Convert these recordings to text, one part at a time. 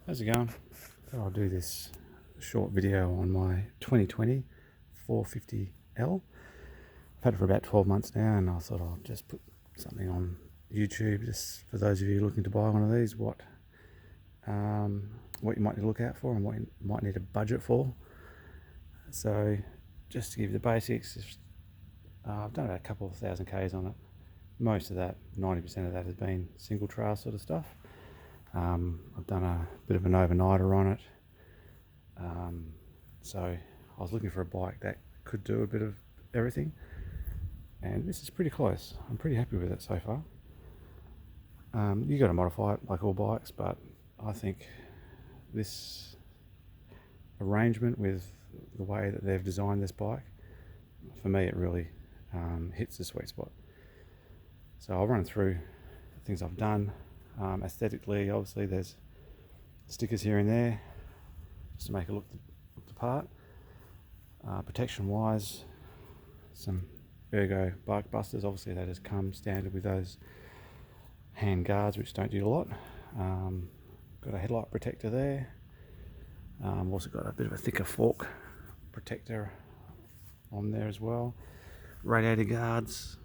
How's it going? Thought I'll do this short video on my 2020 450L. I've had it for about 12 months now, and I thought I'll just put something on YouTube just for those of you looking to buy one of these, what you might need to look out for and what you might need a budget for. So just to give you the basics, I've done about a couple of thousand Ks on it. Most of that, 90% of that, has been single trail sort of stuff. I've done a bit of an overnighter on it. So I was looking for a bike that could do a bit of everything, and this is pretty close. I'm pretty happy with it so far. You got to modify it like all bikes, but I think this arrangement with the way that they've designed this bike, for me it really hits the sweet spot. So I'll run through things I've done. Aesthetically, obviously there's stickers here and there just to make it look the part. Protection wise, some ergo bike busters. Obviously that has come standard with those hand guards, which don't do a lot. Got a headlight protector there. Also got a bit of a thicker fork protector on there as well. Radiator guards.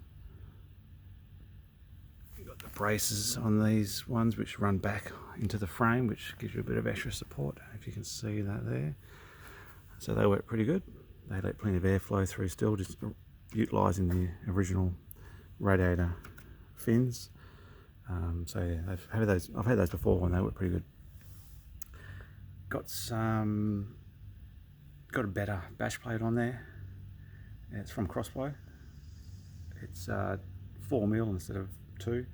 Got the braces on these ones which run back into the frame, which gives you a bit of extra support, if you can see that there. So they work pretty good. They let plenty of airflow through still, just utilising the original radiator fins. So yeah, I've had those before and they work pretty good. Got a better bash plate on there. It's from Crossbow. It's 4mm instead of 2,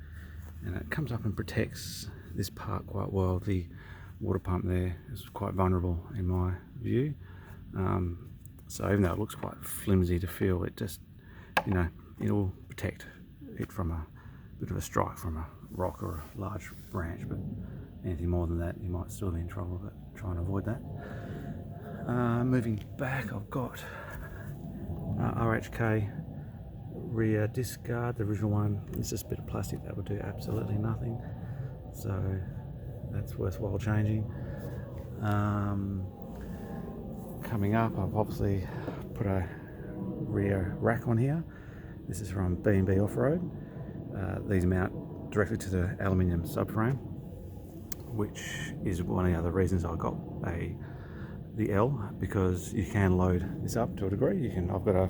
and it comes up and protects this part quite well. The water pump there is quite vulnerable in my view. So even though it looks quite flimsy to feel, it just, it'll protect it from a bit of a strike from a rock or a large branch, but anything more than that you might still be in trouble, but try and avoid that. Moving back, I've got RHK rear disc guard, the original one. It's just a bit of plastic that would do absolutely nothing, so that's worthwhile changing. Coming up, I've obviously put a rear rack on here. This is from B&B Off-Road. These mount directly to the aluminium subframe, which is one of the other reasons I got the L, because you can load this up to a degree. I've got a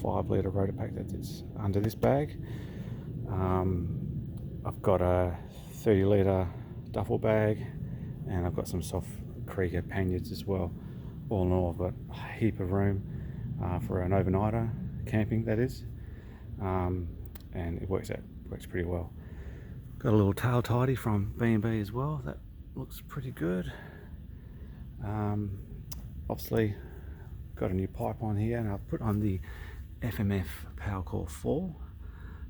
5-litre rotor pack that's under this bag. I've got a 30-litre duffel bag, and I've got some soft Krieger panniers as well. All in all, I've got a heap of room for an overnighter, camping that is, and it works pretty well. Got a little tail tidy from B&B as well, that looks pretty good. Obviously got a new pipe on here, and I've put on the FMF PowerCore 4.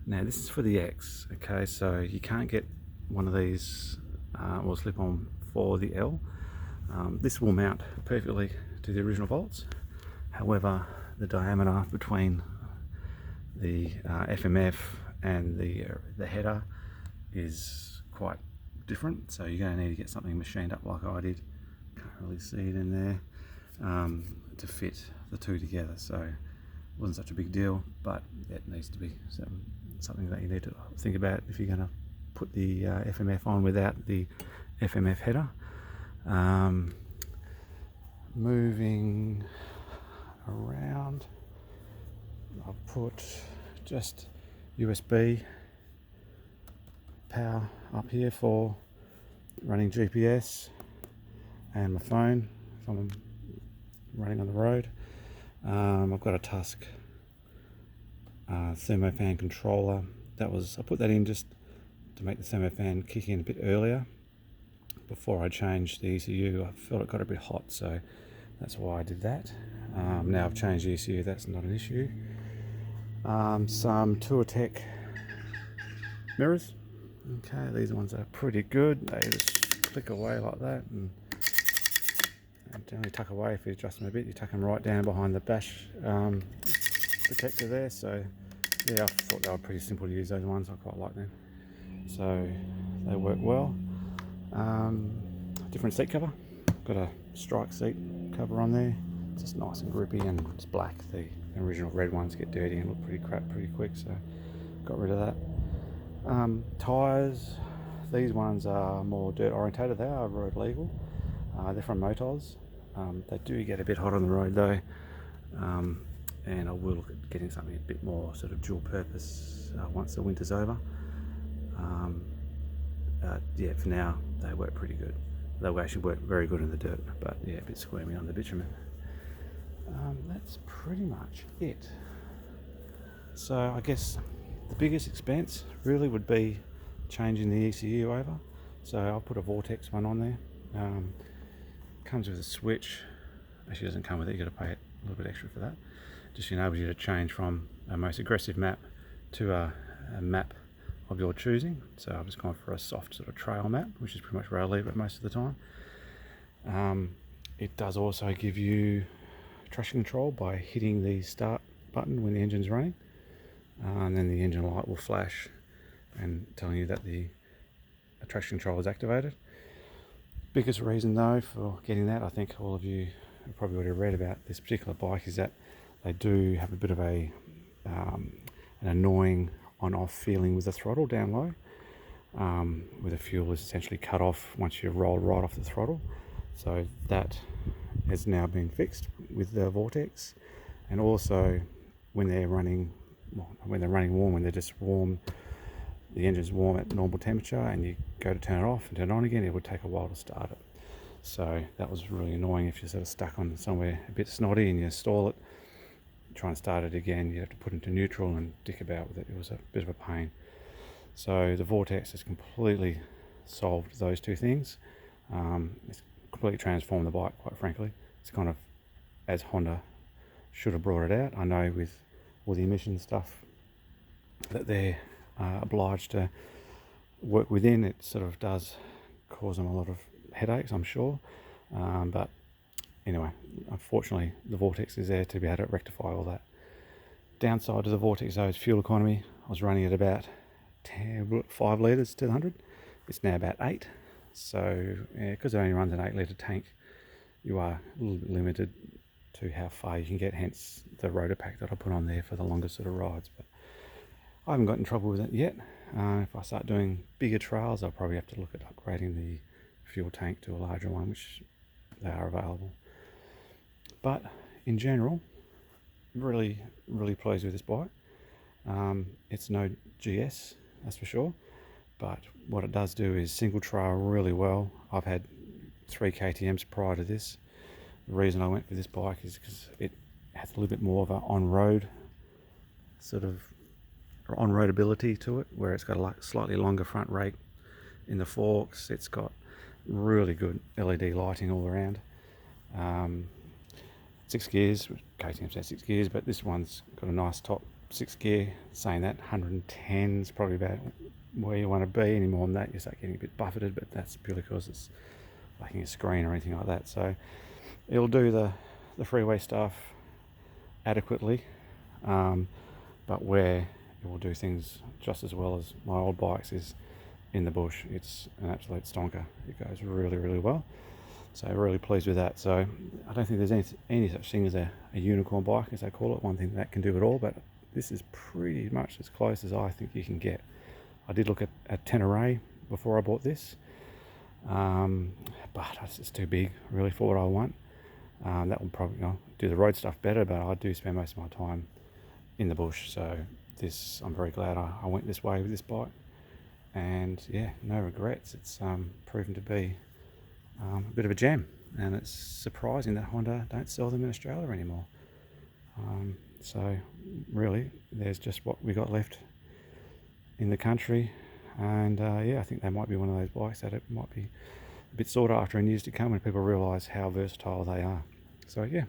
Now this is for the X, okay, so you can't get one of these or slip on for the L. This will mount perfectly to the original bolts. However, the diameter between the FMF and the header is quite different, so you're going to need to get something machined up like I did. Can't really see it in there, to fit the two together. So it wasn't such a big deal, but it needs to be something that you need to think about if you're going to put the FMF on without the FMF header. Moving around, I'll put just USB power up here for running GPS and my phone if I'm running on the road. I've got a Tusk thermofan controller. I put that in just to make the thermofan kick in a bit earlier before I changed the ECU. I felt it got a bit hot, so that's why I did that. Now I've changed the ECU, that's not an issue. Some TourTech mirrors. Okay, these ones are pretty good. They just click away like that, and generally tuck away. If you adjust them a bit, you tuck them right down behind the dash protector there. So yeah, I thought they were pretty simple to use, those ones. I quite like them, so they work well. different seat cover. Got a strike seat cover on there. It's just nice and grippy, and it's black. The original red ones get dirty and look pretty crap pretty quick, so got rid of that. Tyres, these ones are more dirt orientated. They are road legal. They're from Motos. They do get a bit hot on the road though, and I will look at getting something a bit more sort of dual purpose once the winter's over. Yeah, for now they work pretty good. They will actually work very good in the dirt, but yeah, a bit squirmy on the bitumen. That's pretty much it. So I guess the biggest expense really would be changing the ECU over. So I'll put a Vortex one on there. Comes with a switch. Actually doesn't come with it, you got to pay a little bit extra for that. Just enables you to change from a most aggressive map to a map of your choosing. So I've just gone for a soft sort of trail map, which is pretty much where I leave it most of the time. It does also give you traction control by hitting the start button when the engine's running, and then the engine light will flash and telling you that the traction control is activated. Biggest reason though for getting that, I think all of you have probably already read about this particular bike, is that they do have a bit of an annoying on-off feeling with the throttle down low, where the fuel is essentially cut off once you roll right off the throttle. So that has now been fixed with the Vortex, and also when they're running, when they're just warm, the engine's warm at normal temperature, and you go to turn it off and turn it on again, it would take a while to start it. So that was really annoying if you're sort of stuck on somewhere a bit snotty and you stall it, try and start it again, you have to put it into neutral and dick about with it. It was a bit of a pain. So the Vortex has completely solved those two things. It's completely transformed the bike, quite frankly. It's kind of as Honda should have brought it out. I know with all the emission stuff that they're obliged to work within, it sort of does cause them a lot of headaches, I'm sure. But anyway, unfortunately the Vortex is there to be able to rectify all that. Downside to the Vortex though is fuel economy. I was running at about 5 litres to the 100. It's now about 8. So because it only runs an 8 litre tank, you are a little bit limited to how far you can get, hence the rotor pack that I put on there for the longer sort of rides. But I haven't got in trouble with it yet. If I start doing bigger trails, I'll probably have to look at upgrading the fuel tank to a larger one, which they are available. But in general, really pleased with this bike. It's no GS, that's for sure, but what it does do is single trail really well. I've had 3 KTMs prior to this. The reason I went for this bike is because it has a little bit more of an on-road sort of on-road ability to it, where it's got a slightly longer front rake in the forks. It's got really good LED lighting all around. 6 gears, KTM says 6 gears, but this one's got a nice top 6 gear. Saying that, 110 is probably about where you want to be. Any more than that you start getting a bit buffeted, but that's purely because it's lacking a screen or anything like that. So it'll do the freeway stuff adequately, but where it will do things just as well as my old bikes is in the bush. It's an absolute stonker. It goes really well. So really pleased with that. So I don't think there's any such thing as a unicorn bike, as they call it, one thing that can do it all, but this is pretty much as close as I think you can get. I did look at Tenere before I bought this, but it's just too big really for what I want. That will probably do the road stuff better, but I do spend most of my time in the bush. So this, I'm very glad I went this way with this bike, and yeah, no regrets. It's proven to be a bit of a gem, and it's surprising that Honda don't sell them in Australia anymore. So really, there's just what we got left in the country, and yeah, I think they might be one of those bikes that it might be a bit sought after in years to come when people realise how versatile they are. So yeah,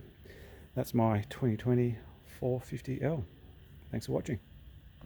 that's my 2020 450L. Thanks for watching.